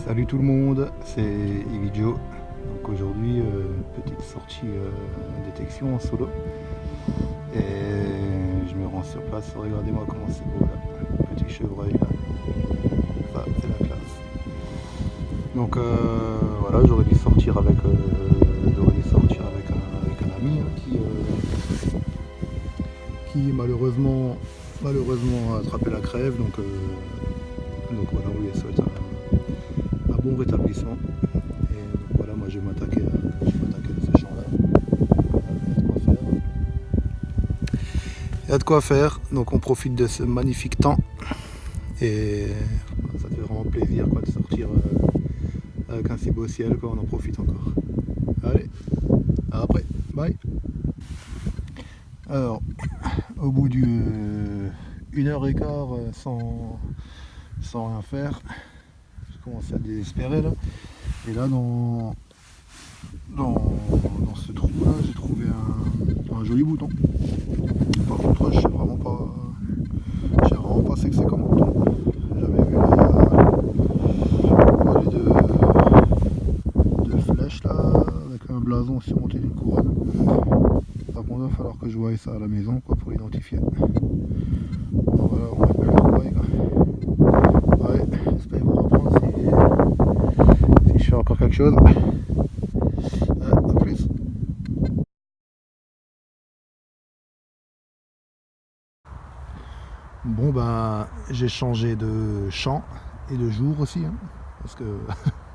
Salut tout le monde, c'est Evijo. Donc aujourd'hui, petite sortie détection en solo. Et je me rends sur place, regardez-moi comment c'est beau là. Petit chevreuil là. Ça, c'est la classe. Donc voilà, j'aurais dû sortir avec, avec un ami qui malheureusement a attrapé la crève. Donc voilà, on lui souhaite un bon rétablissement. Et donc voilà, moi je vais m'attaquer à ce champ-là. Il y a de quoi faire, donc on profite de ce magnifique temps. Et ça fait vraiment plaisir quoi, de sortir avec un si beau ciel, quoi, on en profite encore. Allez, à après, bye. Alors, au bout d'une heure et quart sans rien faire, je commence à désespérer là. Et là dans ce trou là, j'ai trouvé un joli bouton. Par contre, je sais vraiment pas ce que c'est comme bouton. J'ai jamais vu les deux flèches là, avec un blason surmonté d'une couronne. Par contre, il va falloir que je voie ça à la maison quoi, pour l'identifier. Donc voilà, on va bien le trouver. Ouais, j'espère vous reprendre si je fais encore quelque chose. À plus. Bon ben j'ai changé de champ et de jour aussi hein, parce que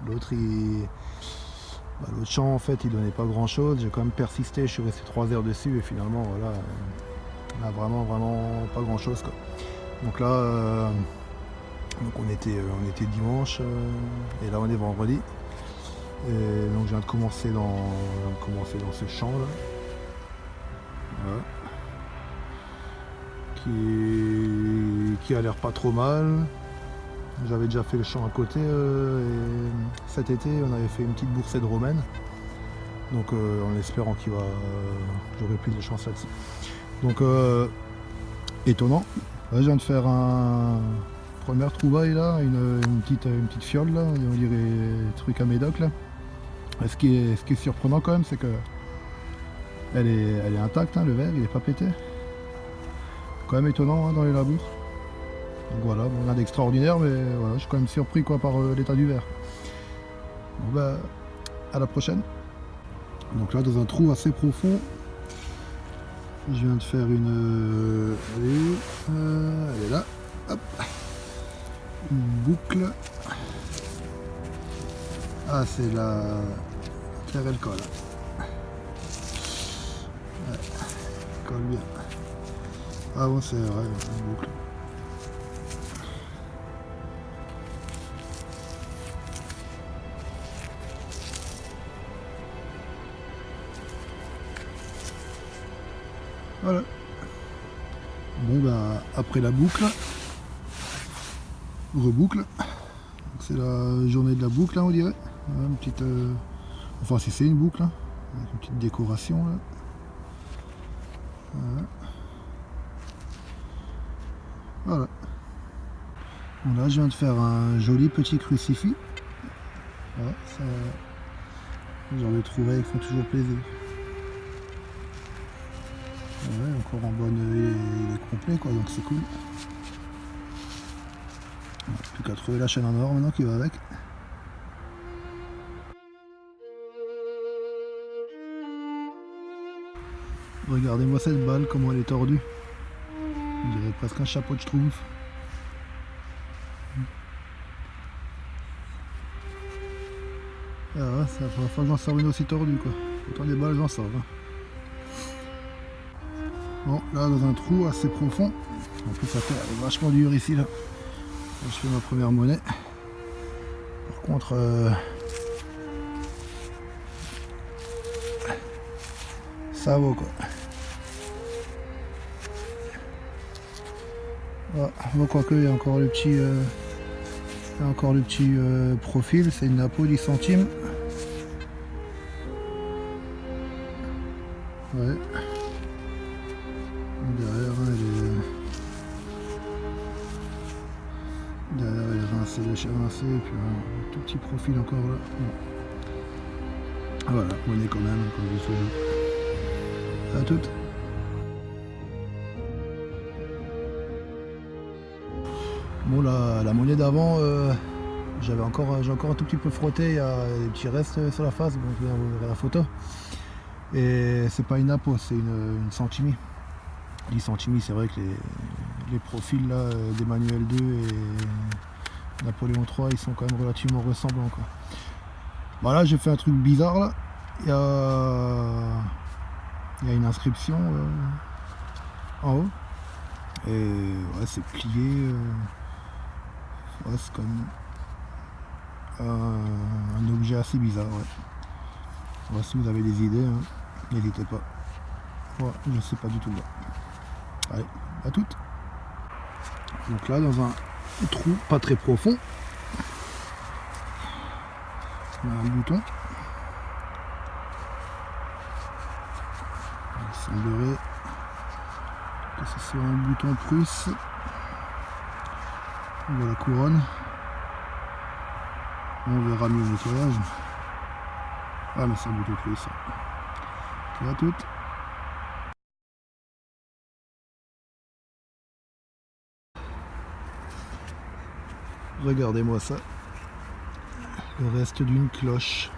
l'autre l'autre champ en fait il donnait pas grand chose, j'ai quand même persisté, je suis resté 3 heures dessus et finalement voilà vraiment pas grand chose quoi. Donc là donc on était dimanche et là on est vendredi et donc je viens de commencer dans ce champ là. Voilà. Qui a l'air pas trop mal. J'avais déjà fait le champ à côté et cet été on avait fait une petite boursette romaine. Donc en espérant j'aurai plus de chance là-dessus. Donc étonnant. Là, je viens de faire un première trouvaille là, une petite fiole là, on dirait truc à médoc là. Et ce qui est surprenant quand même, c'est que elle est intacte hein, le verre, il est pas pété. Quand même étonnant hein, dans les labours. Donc voilà, bon, rien d'extraordinaire, mais voilà, je suis quand même surpris quoi, par l'état du verre. Bon bah, à la prochaine. Donc là, dans un trou assez profond, je viens de faire une... elle est là. Hop. Une boucle. Ah, c'est la terre elle colle. Ouais, elle colle bien. Ah bon, c'est vrai, une boucle. Voilà. Bon bah après la boucle, reboucle. C'est la journée de la boucle là on dirait. Voilà, une petite, enfin si c'est une boucle, hein, avec une petite décoration là. Voilà. Voilà. Bon, là je viens de faire un joli petit crucifix. Voilà, ça, genre les trouvailles font toujours plaisir. Ouais, encore en bonne, il est complet quoi, donc c'est cool. Plus qu'à trouver la chaîne en or maintenant qui va avec. Regardez-moi cette balle, comment elle est tordue. On dirait presque un chapeau de schtroumpf. Ah ouais, ça va falloir que j'en sorte une aussi tordue quoi. Autant des balles j'en sors. Hein. Bon, là dans un trou assez profond. En plus la terre est vachement dure ici là. Là je fais ma première monnaie. Par contre ça vaut quoi. Ah, bon quoique il y a encore le petit profil, c'est une napo 10 centimes. Ouais. Derrière elle est essaie de chavancer, et puis un tout petit profil encore là. Bon. Voilà, monnaie quand même, comme je fais. À toutes. Bon, la monnaie d'avant, j'ai encore un tout petit peu frotté, il y a des petits restes sur la face, bon, je vous verrez la photo. Et c'est pas une Napo, c'est une Centimi. 10 Centimi, c'est vrai que les profils là d'Emmanuel II et Napoléon III, ils sont quand même relativement ressemblants, quoi. Voilà, j'ai fait un truc bizarre là. Il y a une inscription en haut. Et ouais, c'est plié. Ouais, c'est comme un objet assez bizarre. Ouais. Ouais, si vous avez des idées, hein, n'hésitez pas. Ouais, je sais pas du tout. Là. Allez, à toutes. Donc là, dans un trou pas très profond, on a un bouton. Il semblerait que ce soit un bouton Prusse. On voit la couronne. On verra mieux le nettoyage. Ah, mais c'est un bouton Prusse. Ok, à toutes. Regardez-moi ça. Le reste d'une cloche.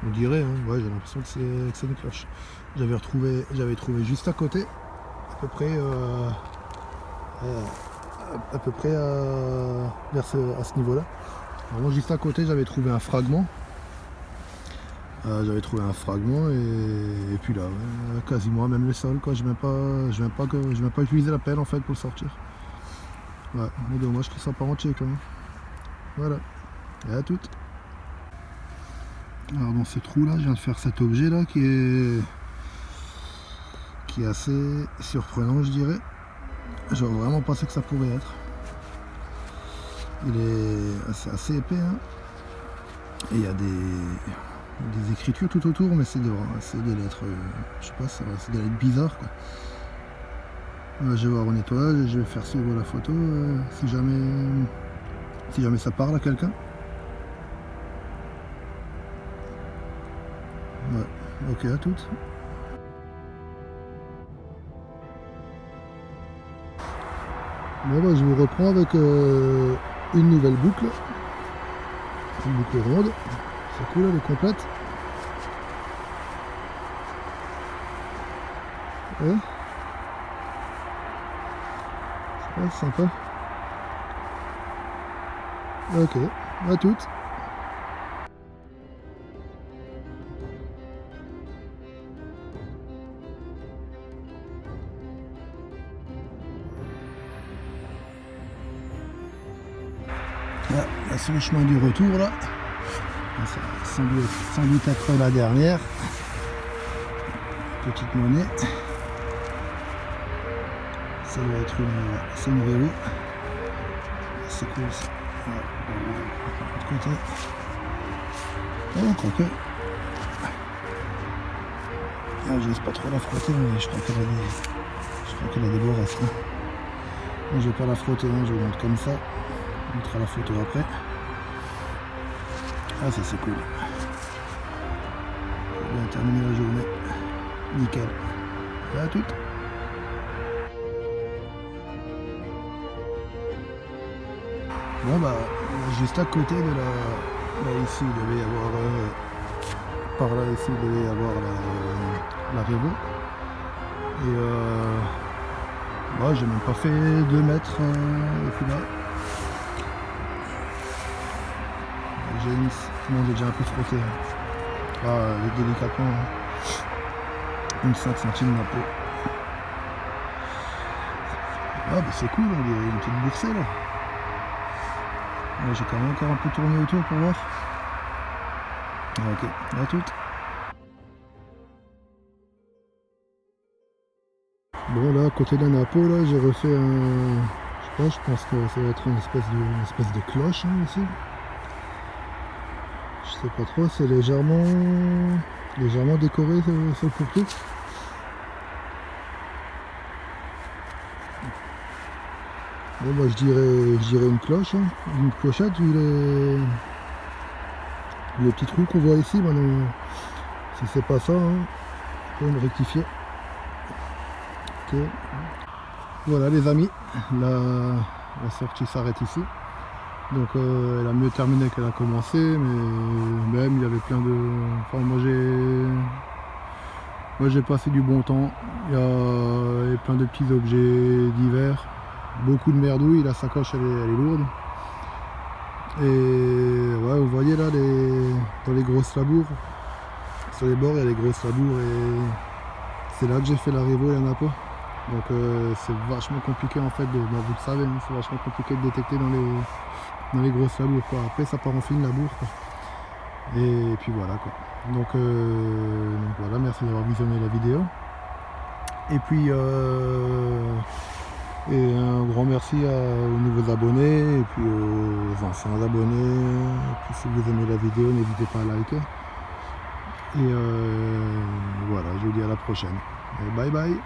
On dirait, hein. Ouais, j'ai l'impression que c'est une cloche. J'avais trouvé juste à côté, à peu près à ce niveau-là. Vraiment juste à côté, j'avais trouvé un fragment. Et puis là, ouais, quasiment même le sol, quoi. Je vais pas utiliser la pelle en fait pour le sortir. Ouais, mais dommage que ça soit pas entier quand même. Voilà. Et à toutes. Alors dans ce trou là, je viens de faire cet objet là qui est assez surprenant, je dirais. Je vois vraiment pas ce que ça pourrait être. Il est assez épais, hein. Et il y a des écritures tout autour, mais c'est des lettres, je sais pas, c'est des lettres bizarres, quoi. Je vais voir au nettoyage et je vais faire suivre la photo si jamais ça parle à quelqu'un. Ouais, ok, à toutes. Bon bah je vous reprends avec une nouvelle boucle. Une boucle ronde. C'est cool, elle est complète. Ouais. Ouais, c'est sympa. Ok, à toutes. Là, sur le chemin du retour là. Ça va sans doute être la dernière. Petite monnaie. Ça doit être une vélo. C'est cool ça. De l'autre côté. Oh, quoique. Ah, j'ose pas trop la frotter, mais je crois qu'elle a des beaux restes. Hein. Je vais pas la frotter, hein, je vous montre comme ça. On mettra la photo après. Ah, ça c'est cool. On va terminer la journée. Nickel. À toutes. Bon bah juste à côté de là ici il devait y avoir par là ici il devait y avoir la Revo. Et bah, j'ai même pas fait 2 mètres au final. J'ai déjà un peu frotté. Hein. Ah, délicatement. Hein. Une 5 centimes un peu. Ah bah c'est cool, il y a une petite boursée là. J'ai quand même encore un peu tourné autour pour voir. Ok, à toutes. Bon là, à côté d'un Napo, là, j'ai refait un... Je pense que ça va être une espèce de cloche hein, ici. Je sais pas trop, c'est légèrement décoré sur le pourtour. Bon moi je dirais une cloche, hein, une clochette vu les petits trous qu'on voit ici. Maintenant, si c'est pas ça, hein, faut me rectifier. Ok. Voilà les amis, la sortie s'arrête ici. Donc elle a mieux terminé qu'elle a commencé, mais même il y avait plein de... Enfin moi j'ai passé du bon temps. Il y a plein de petits objets divers, beaucoup de merdouilles, la sacoche elle est lourde. Et ouais, vous voyez là dans les grosses labours, sur les bords il y a les grosses labours et c'est là que j'ai fait la révo, il n'y en a pas. Donc c'est vachement compliqué en fait, vous le savez, hein, c'est vachement compliqué de détecter dans les grosses labours quoi. Après ça part en fine labour quoi. Et puis voilà quoi. Donc voilà, merci d'avoir visionné la vidéo. Et puis et un grand merci aux nouveaux abonnés et puis aux anciens abonnés. Et puis si vous aimez la vidéo, n'hésitez pas à liker. Et voilà, je vous dis à la prochaine. Et bye bye.